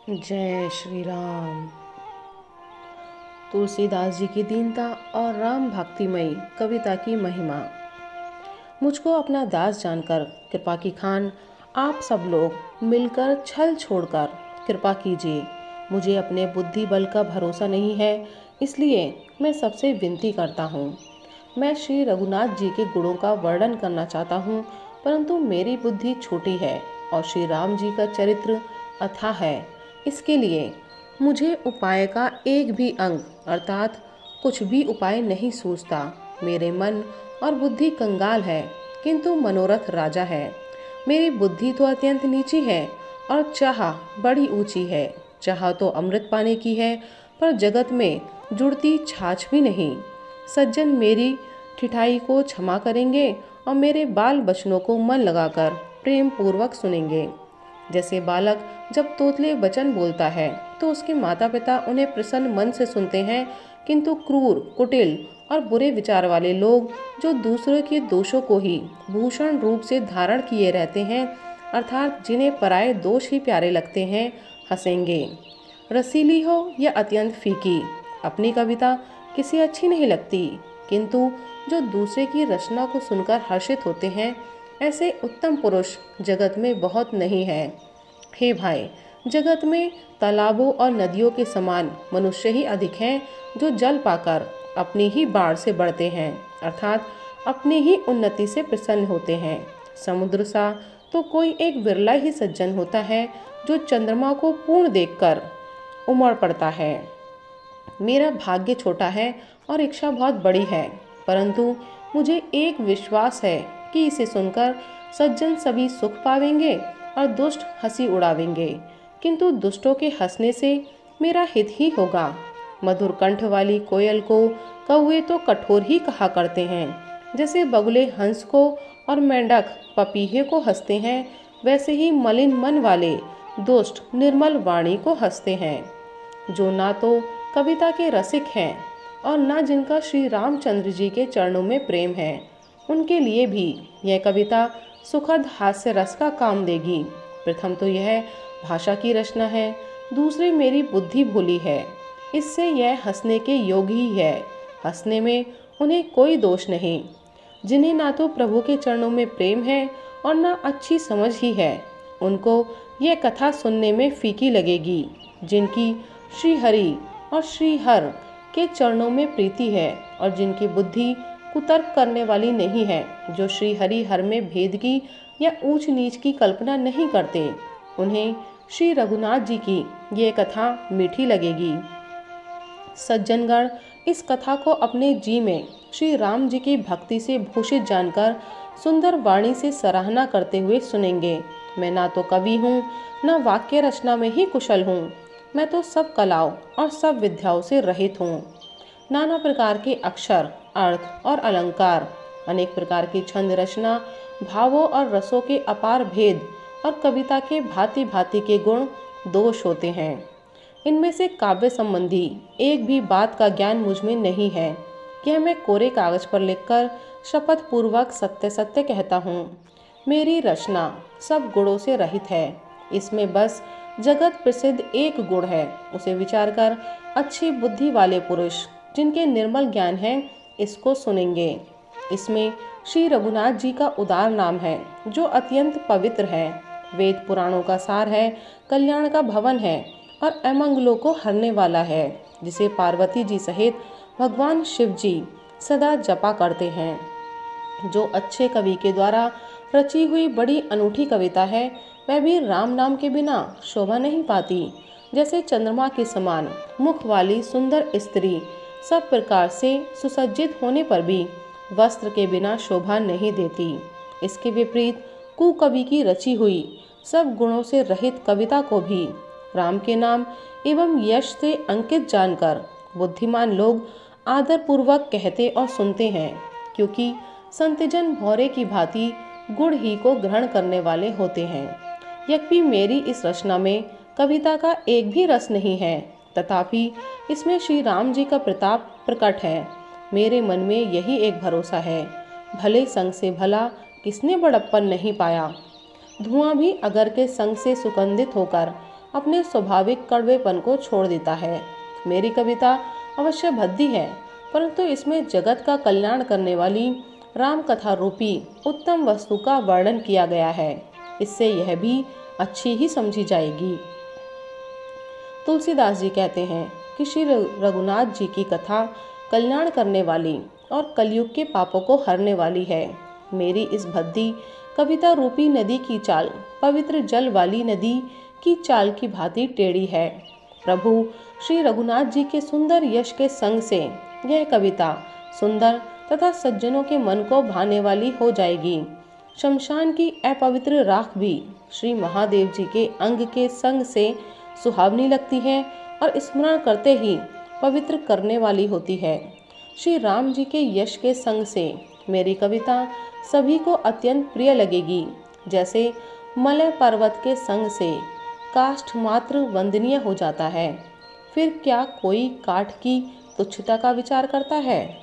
जय श्री राम। तुलसीदास जी की दीनता और राम भक्तिमयी कविता की महिमा। मुझको अपना दास जानकर कृपा की खान आप सब लोग मिलकर छल छोड़कर कृपा कीजिए। मुझे अपने बुद्धि बल का भरोसा नहीं है, इसलिए मैं सबसे विनती करता हूँ। मैं श्री रघुनाथ जी के गुणों का वर्णन करना चाहता हूँ, परंतु मेरी बुद्धि छोटी है और श्री राम जी का चरित्र अथाह है। इसके लिए मुझे उपाय का एक भी अंग अर्थात कुछ भी उपाय नहीं सूझता। मेरे मन और बुद्धि कंगाल है, किंतु मनोरथ राजा है। मेरी बुद्धि तो अत्यंत नीची है और चाह बड़ी ऊंची है। चाह तो अमृत पाने की है, पर जगत में जुड़ती छाछ भी नहीं। सज्जन मेरी ठिठाई को क्षमा करेंगे और मेरे बाल बचनों को मन लगाकर प्रेम पूर्वक सुनेंगे। जैसे बालक जब तोतले वचन बोलता है तो उसके माता पिता उन्हें प्रसन्न मन से सुनते हैं, किंतु क्रूर, कुटिल और बुरे विचार वाले लोग जो दूसरों के दोषों को ही भूषण रूप से धारण किए रहते हैं, अर्थात जिन्हें पराये दोष ही प्यारे लगते हैं, हंसेंगे। रसीली हो या अत्यंत फीकी, अपनी कविता किसी अच्छी नहीं लगती, किंतु जो दूसरे की रचना को सुनकर हर्षित होते हैं, ऐसे उत्तम पुरुष जगत में बहुत नहीं है। हे भाई, जगत में तालाबों और नदियों के समान मनुष्य ही अधिक हैं जो जल पाकर अपनी ही बाढ़ से बढ़ते हैं, अर्थात अपनी ही उन्नति से प्रसन्न होते हैं। समुद्र सा तो कोई एक विरला ही सज्जन होता है जो चंद्रमा को पूर्ण देखकर उमड़ पड़ता है। मेरा भाग्य छोटा है और इच्छा बहुत बड़ी है, परंतु मुझे एक विश्वास है कि इसे सुनकर सज्जन सभी सुख पावेंगे और दुष्ट हंसी उड़ावेंगे, किंतु दुष्टों के हंसने से मेरा हित ही होगा। मधुर कंठ वाली कोयल को कौवे तो कठोर ही कहा करते हैं। जैसे बगुले हंस को और मेंढक पपीहे को हंसते हैं, वैसे ही मलिन मन वाले दुष्ट निर्मल वाणी को हंसते हैं। जो ना तो कविता के रसिक हैं और ना जिनका श्री रामचंद्र जी के चरणों में प्रेम है, उनके लिए भी यह कविता सुखद हास्य रस का काम देगी। प्रथम तो यह भाषा की रचना है, दूसरी मेरी बुद्धि भूली है, इससे यह हंसने के योग्य ही है। हंसने में उन्हें कोई दोष नहीं। जिन्हें ना तो प्रभु के चरणों में प्रेम है और ना अच्छी समझ ही है, उनको यह कथा सुनने में फीकी लगेगी। जिनकी श्री हरि और श्री हर के चरणों में प्रीति है और जिनकी बुद्धि कुतर्क करने वाली नहीं है, जो श्री हरि हर में भेद की या ऊंच नीच की कल्पना नहीं करते, उन्हें श्री रघुनाथ जी की ये कथा मीठी लगेगी। सज्जनगण इस कथा को अपने जी में श्री राम जी की भक्ति से भूषित जानकर सुंदर वाणी से सराहना करते हुए सुनेंगे। मैं ना तो कवि हूँ, न वाक्य रचना में ही कुशल हूँ। मैं तो सब कलाओं और सब विद्याओं से रहित हूँ। नाना प्रकार के अक्षर, अर्थ और अलंकार, अनेक प्रकार की छंद रचना, भावों और रसों के अपार भेद और कविता के भांति भांति के गुण दोष होते हैं। इनमें से काव्य संबंधी एक भी बात का ज्ञान मुझ में नहीं है। यह मैं कोरे कागज पर लिखकर शपथ पूर्वक सत्य सत्य कहता हूँ। मेरी रचना सब गुणों से रहित है। इसमें बस जगत प्रसिद्ध एक गुण है, उसे विचार कर अच्छी बुद्धि वाले पुरुष जिनके निर्मल ज्ञान है, इसको सुनेंगे। इसमें श्री रघुनाथ जी का उदार नाम है, जो अत्यंत पवित्र है, वेद पुराणों का सार है, कल्याण का भवन है और अमंगलों को हरने वाला है, जिसे पार्वती जी सहित भगवान शिव जी सदा जपा करते हैं। जो अच्छे कवि के द्वारा रची हुई बड़ी अनूठी कविता है, वह भी राम नाम के बिना शोभा नहीं पाती। जैसे चंद्रमा के समान मुख वाली सुंदर स्त्री सब प्रकार से सुसज्जित होने पर भी वस्त्र के बिना शोभा नहीं देती, इसके विपरीत कुकवि की रची हुई सब गुणों से रहित कविता को भी राम के नाम एवं यश से अंकित जानकर बुद्धिमान लोग आदर पूर्वक कहते और सुनते हैं, क्योंकि संतजन भौरे की भांति गुण ही को ग्रहण करने वाले होते हैं। यद्यपि मेरी इस रचना में कविता का एक भी रस नहीं है, तथापि इसमें श्री राम जी का प्रताप प्रकट है। मेरे मन में यही एक भरोसा है, भले संग से भला किसने बड़प्पन नहीं पाया। धुआं भी अगर के संग से सुगंधित होकर अपने स्वाभाविक कड़वेपन को छोड़ देता है। मेरी कविता अवश्य भद्दी है, परंतु इसमें जगत का कल्याण करने वाली राम कथा रूपी उत्तम वस्तु का वर्णन किया गया है। इससे यह भी अच्छी ही समझी जाएगी। तुलसीदास जी कहते हैं कि श्री रघुनाथ जी की कथा कल्याण करने वाली और कलयुग के पापों को हरने वाली है। मेरी इस भद्दी कविता रूपी नदी की चाल पवित्र जल वाली नदी की चाल की भांति टेढ़ी है। प्रभु श्री रघुनाथ जी के सुंदर यश के संग से यह कविता सुंदर तथा सज्जनों के मन को भाने वाली हो जाएगी। शमशान की अपवित्र राख भी श्री महादेव जी के अंग के संग से सुहावनी लगती है और स्मरण करते ही पवित्र करने वाली होती है। श्री राम जी के यश के संग से मेरी कविता सभी को अत्यंत प्रिय लगेगी, जैसे मलय पर्वत के संग से काष्ठ मात्र वंदनीय हो जाता है। फिर क्या कोई काठ की तुच्छता का विचार करता है?